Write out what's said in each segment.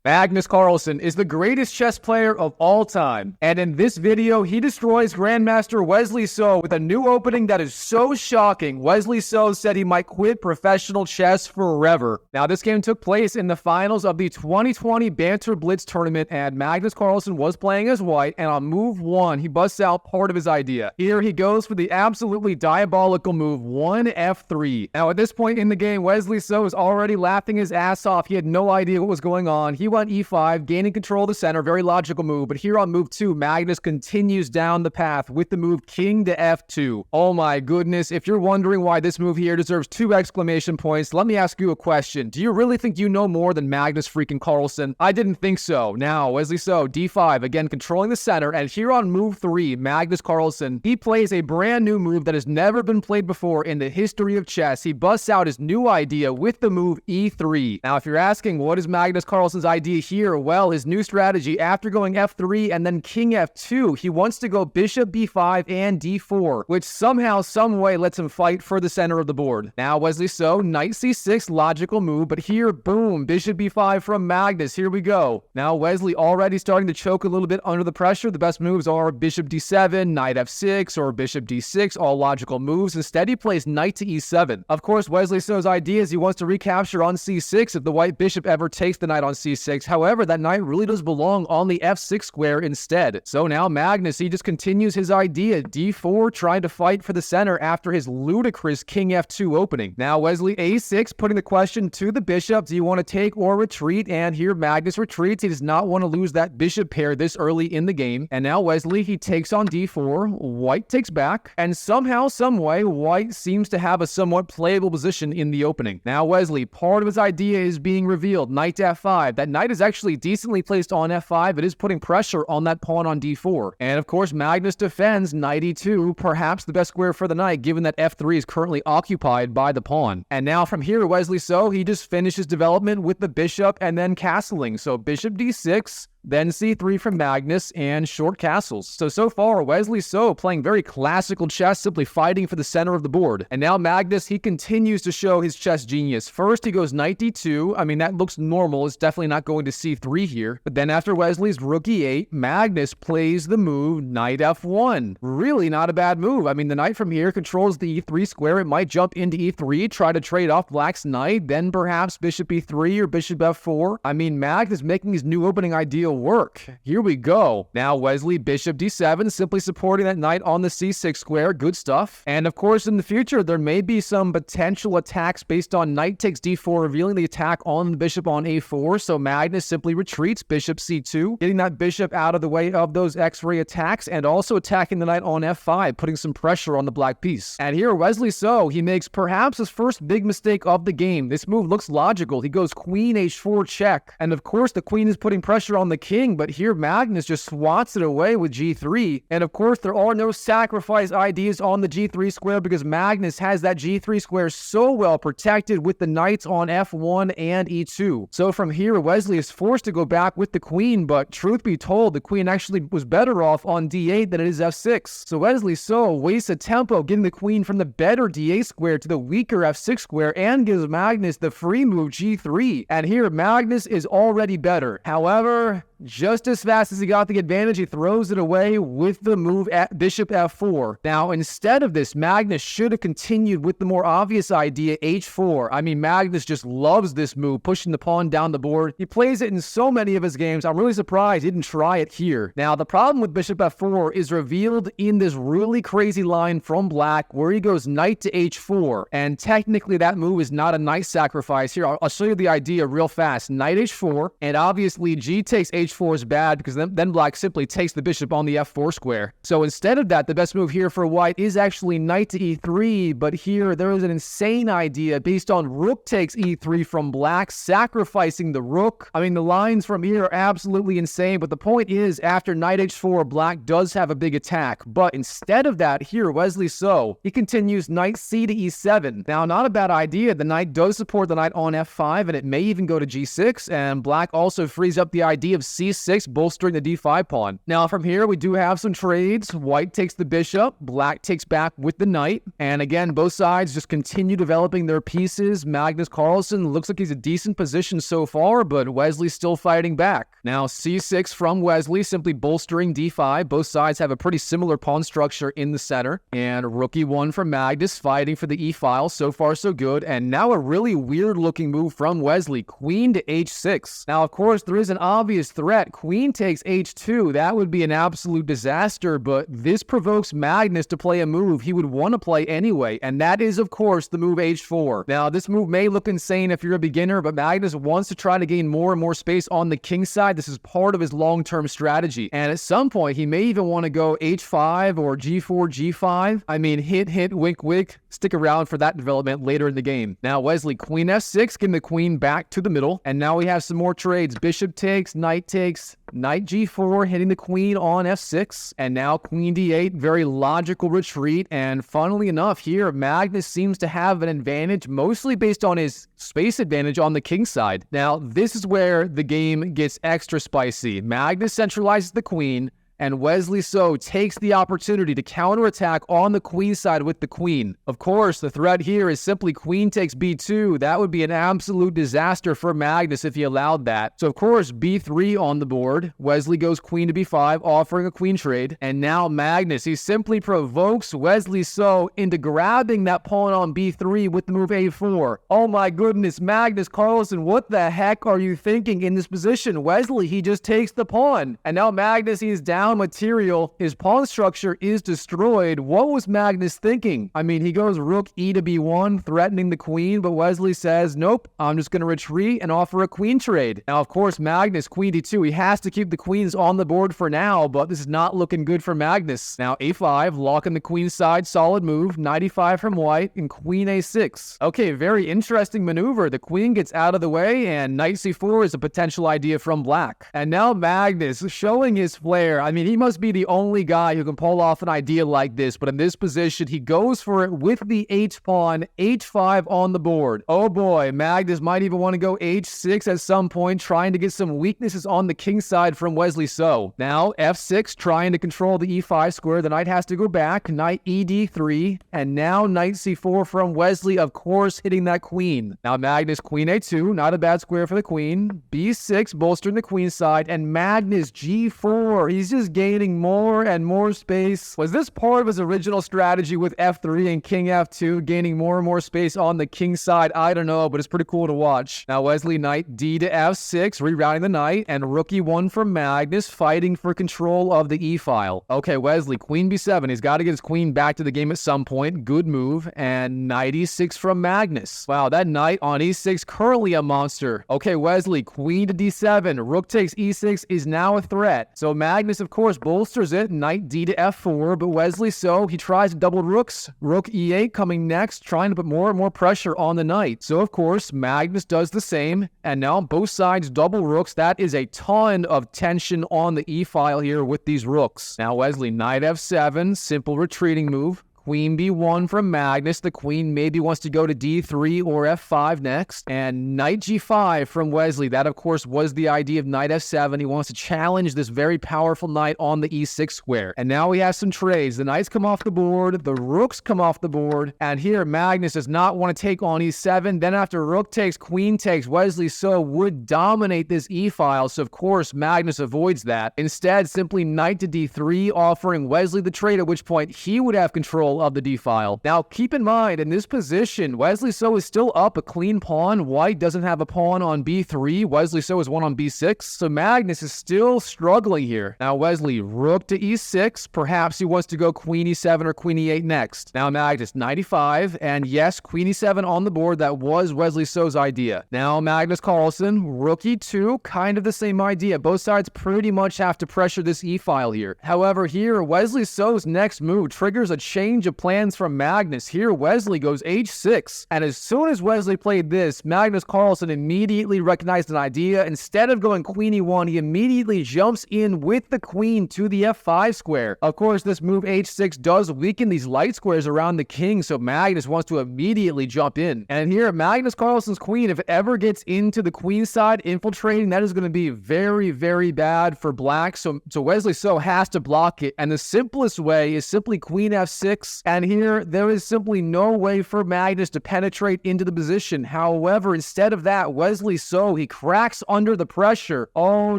Magnus Carlsen is the greatest chess player of all time, and in this video, he destroys Grandmaster Wesley So with a new opening that is so shocking. Wesley So said he might quit professional chess forever. Now, this game took place in the finals of the 2020 Banter Blitz tournament, and Magnus Carlsen was playing as white, and on move 1, he busts out part of his idea. Here, he goes for the absolutely diabolical move 1F3. Now, at this point in the game, Wesley So is already laughing his ass off. He had no idea what was going on. He went E5, gaining control of the center, very logical move, but here on move 2, Magnus continues down the path with the move King to F2. Oh my goodness, if you're wondering why this move here deserves 2 exclamation points, let me ask you a question. Do you really think you know more than Magnus freaking Carlsen? I didn't think so. Now, Wesley So, D5, again controlling the center, and here on move 3, Magnus Carlsen, he plays a brand new move that has never been played before in the history of chess. He busts out his new idea with the move E3. Now, if you're asking what is Magnus Carlsen's idea here, well, his new strategy after going F3 and then King F2, he wants to go Bishop B5 and D4, which somehow, some way lets him fight for the center of the board. Now, Wesley So, Knight C6, logical move, but here, boom, Bishop B5 from Magnus. Here we go. Now, Wesley already starting to choke a little bit under the pressure. The best moves are Bishop D7, Knight F6, or Bishop D6, all logical moves. Instead, he plays Knight to E7. Of course, Wesley So's idea is he wants to recapture on C6 if the white bishop ever takes the knight on C6. However, that knight really does belong on the F6 square instead. So now Magnus, he just continues his idea, D4, trying to fight for the center after his ludicrous King F2 opening. Now Wesley A6, putting the question to the bishop, do you want to take or retreat? And here Magnus retreats. He does not want to lose that bishop pair this early in the game. And now Wesley, he takes on D4, white takes back, and somehow, someway, white seems to have a somewhat playable position in the opening. Now Wesley, part of his idea is being revealed, Knight to F5. That knight is actually decently placed on F5. It is putting pressure on that pawn on D4. And of course, Magnus defends Knight E2, perhaps the best square for the knight, given that F3 is currently occupied by the pawn. And now from here, Wesley So, he just finishes development with the bishop and then castling. So Bishop D6, then C3 from Magnus, and short castles. So far, Wesley So playing very classical chess, simply fighting for the center of the board. And now Magnus, he continues to show his chess genius. First, he goes Knight D2. I mean, that looks normal. It's definitely not going to C3 here. But then after Wesley's Rook E8, Magnus plays the move Knight F1. Really not a bad move. I mean, the knight from here controls the E3 square. It might jump into E3, try to trade off Black's knight, then perhaps Bishop E3 or Bishop F4. I mean, Magnus making his new opening idea work. Here we go. Now Wesley, Bishop D7, simply supporting that knight on the C6 square. Good stuff. And of course, in the future, there may be some potential attacks based on knight takes D4, revealing the attack on the bishop on A4. So Magnus simply retreats, Bishop C2, getting that bishop out of the way of those X-ray attacks, and also attacking the knight on F5, putting some pressure on the black piece. And here, Wesley So, he makes perhaps his first big mistake of the game. This move looks logical. He goes Queen H4 check. And of course, the queen is putting pressure on the king, but here Magnus just swats it away with G3. And of course, there are no sacrifice ideas on the G3 square because Magnus has that G3 square so well protected with the knights on F1 and E2. So from here, Wesley is forced to go back with the queen, but truth be told, the queen actually was better off on D8 than it is F6. So Wesley So wastes a tempo getting the queen from the better D8 square to the weaker F6 square and gives Magnus the free move G3. And here, Magnus is already better. However, just as fast as he got the advantage, he throws it away with the move at Bishop F4. Now, instead of this, Magnus should have continued with the more obvious idea, H4. I mean, Magnus just loves this move, pushing the pawn down the board. He plays it in so many of his games. I'm really surprised he didn't try it here. Now, the problem with Bishop F4 is revealed in this really crazy line from Black where he goes Knight to H4. And technically, that move is not a knight sacrifice. Here, I'll show you the idea real fast. Knight H4, and obviously G takes H4 is bad because then Black simply takes the bishop on the F4 square. So instead of that, the best move here for White is actually Knight to E3, but here there is an insane idea based on Rook takes E3 from Black, sacrificing the Rook. I mean, the lines from here are absolutely insane, but the point is, after Knight H4, Black does have a big attack, but instead of that, here, Wesley So, he continues Knight C to E7. Now, not a bad idea. The knight does support the knight on F5, and it may even go to G6, and Black also frees up the idea of C c6, bolstering the d5 pawn. Now from here, we do have some trades. White takes the bishop, black takes back with the knight. And again, both sides just continue developing their pieces. Magnus Carlsen looks like he's a decent position so far, but Wesley's still fighting back. Now c6 from Wesley, simply bolstering d5. Both sides have a pretty similar pawn structure in the center. And rook e1 from Magnus, fighting for the e-file. So far, so good. And now a really weird-looking move from Wesley, queen to h6. Now, of course, there is an obvious threat. Queen takes h2. That would be an absolute disaster, but this provokes Magnus to play a move he would want to play anyway, and that is, of course, the move h4. Now, this move may look insane if you're a beginner, but Magnus wants to try to gain more and more space on the king side. This is part of his long-term strategy, and at some point, he may even want to go h5 or g4, g5. I mean, hit, wink, wink. Stick around for that development later in the game. Now, Wesley, queen f6, getting the queen back to the middle, and now we have some more trades. Bishop takes, knight g4, hitting the queen on f6, and now queen d8, very logical retreat, and funnily enough here, Magnus seems to have an advantage, mostly based on his space advantage on the king side. Now, this is where the game gets extra spicy. Magnus centralizes the queen, and Wesley So takes the opportunity to counterattack on the queen side with the queen. Of course, the threat here is simply queen takes b2. That would be an absolute disaster for Magnus if he allowed that. So, of course, b3 on the board. Wesley goes queen to b5, offering a queen trade. And now Magnus, he simply provokes Wesley So into grabbing that pawn on b3 with the move a4. Oh my goodness, Magnus Carlsen, what the heck are you thinking in this position? Wesley, he just takes the pawn. And now Magnus, he's down material. His pawn structure is destroyed. What was Magnus thinking? I mean, he goes rook e to b1, threatening the queen, but Wesley says, nope, I'm just going to retreat and offer a queen trade. Now, of course, Magnus, queen d2, he has to keep the queens on the board for now, but this is not looking good for Magnus. Now, a5, locking the queen side, solid move, knight e5 from white, and queen a6. Okay, very interesting maneuver. The queen gets out of the way, and knight c4 is a potential idea from black. And now Magnus showing his flair. I mean, he must be the only guy who can pull off an idea like this, but in this position, he goes for it with the h-pawn, h5 on the board. Oh boy, Magnus might even want to go h6 at some point, trying to get some weaknesses on the king side from Wesley So. Now, f6, trying to control the e5 square. The knight has to go back, knight ed3, and now knight c4 from Wesley, of course, hitting that queen. Now, Magnus, queen a2, not a bad square for the queen, b6, bolstering the queen side, and Magnus, g4. He's just gaining more and more space. Was this part of his original strategy with f3 and king f2, gaining more and more space on the king side? I don't know, but it's pretty cool to watch. Now, Wesley, knight d to f6, rerouting the knight, and rook e1 from Magnus, fighting for control of the e-file. Okay, Wesley, queen b7. He's got to get his queen back to the game at some point. Good move. And knight e6 from Magnus. Wow, that knight on e6, currently a monster. Okay, Wesley, queen to d7. Rook takes e6 is now a threat. So Magnus, of course, bolsters it, knight d to f4, but Wesley So, he tries double rooks, rook e8 coming next, trying to put more and more pressure on the knight. So, of course, Magnus does the same, and now both sides double rooks. That is a ton of tension on the e-file here with these rooks. Now, Wesley, knight f7, simple retreating move. Queen b1 from Magnus. The queen maybe wants to go to d3 or f5 next. And knight g5 from Wesley. That, of course, was the idea of knight f7. He wants to challenge this very powerful knight on the e6 square. And now we have some trades. The knights come off the board. The rooks come off the board. And here, Magnus does not want to take on e7. Then after rook takes, queen takes, Wesley So would dominate this e-file. So, of course, Magnus avoids that. Instead, simply knight to d3, offering Wesley the trade, at which point he would have control of the d-file. Now, keep in mind, in this position, Wesley So is still up a clean pawn. White doesn't have a pawn on b3. Wesley So is one on b6. So Magnus is still struggling here. Now, Wesley, rook to e6. Perhaps he wants to go queen e7 or queen e8 next. Now, Magnus, knight e5. And yes, queen e7 on the board. That was Wesley So's idea. Now, Magnus Carlsen, rook e2. Kind of the same idea. Both sides pretty much have to pressure this e-file here. However, here, Wesley So's next move triggers a change change of plans from Magnus. Here, Wesley goes h6. And as soon as Wesley played this, Magnus Carlsen immediately recognized an idea. Instead of going queen e1, he immediately jumps in with the queen to the f5 square. Of course, this move h6 does weaken these light squares around the king, so Magnus wants to immediately jump in. And here, Magnus Carlsen's queen, if it ever gets into the queen side infiltrating, that is going to be very, very bad for black. So Wesley So has to block it. And the simplest way is simply queen f6. And here, there is simply no way for Magnus to penetrate into the position. However, instead of that, Wesley So, he cracks under the pressure. Oh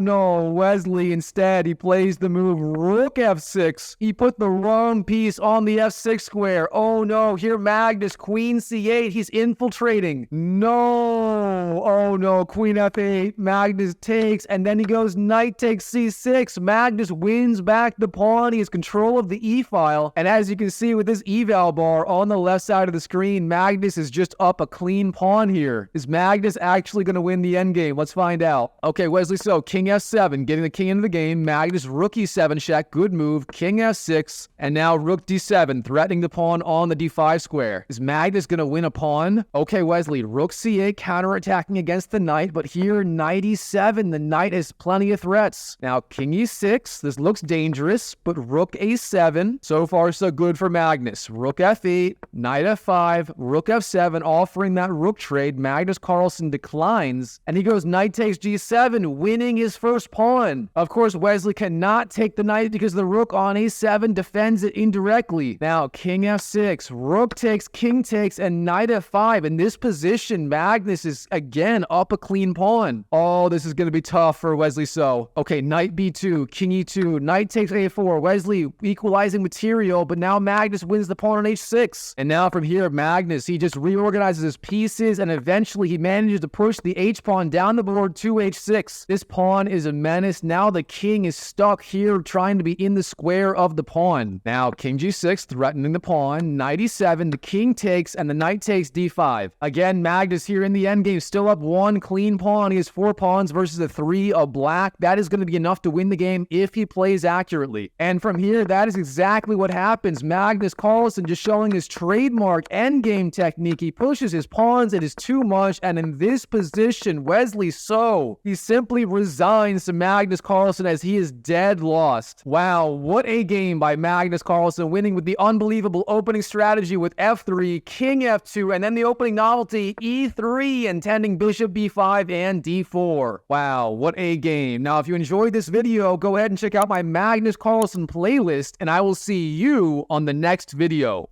no, Wesley instead, he plays the move rook f6. He put the wrong piece on the f6 square. Oh no, here Magnus, queen c8, he's infiltrating. No, oh no, queen f8, Magnus takes, and then he goes knight takes c6. Magnus wins back the pawn. He has control of the e-file, and as you can see with this eval bar on the left side of the screen, Magnus is just up a clean pawn here. Is Magnus actually going to win the endgame? Let's find out. Okay, Wesley So, king f7, getting the king into the game. Magnus, rook e7 check, good move. King f6, and now rook d7, threatening the pawn on the d5 square. Is Magnus going to win a pawn? Okay, Wesley, rook c8, counterattacking against the knight, but here, knight e7, the knight has plenty of threats. Now, king e6, this looks dangerous, but rook a7, so far so good for Magnus. Rook f8, knight f5, rook f7, offering that rook trade. Magnus Carlsen declines, and he goes knight takes g7, winning his first pawn. Of course, Wesley cannot take the knight because the rook on a7 defends it indirectly. Now, king f6, rook takes, king takes, and knight f5. In this position, Magnus is again up a clean pawn. Oh, this is going to be tough for Wesley So. Okay, knight b2, king e2, knight takes a4. Wesley equalizing material, but now Magnus wins the pawn on h6. And now from here, Magnus, he just reorganizes his pieces, and eventually he manages to push the h-pawn down the board to h6. This pawn is a menace. Now the king is stuck here trying to be in the square of the pawn. Now king g6, threatening the pawn, knight e7, the king takes, and the knight takes d5. Again, Magnus here in the endgame, still up one clean pawn. He has 4 pawns versus the 3 of black. That is going to be enough to win the game if he plays accurately. And from here, that is exactly what happens. Magnus Carlsen just showing his trademark endgame technique. He pushes his pawns, it is too much, and in this position, Wesley So, he simply resigns to Magnus Carlsen as he is dead lost. Wow, what a game by Magnus Carlsen, winning with the unbelievable opening strategy with f3, king f2, and then the opening novelty e3, intending bishop b5 and d4. Wow, what a game. Now, if you enjoyed this video, go ahead and check out my Magnus Carlsen playlist, and I will see you on the next video.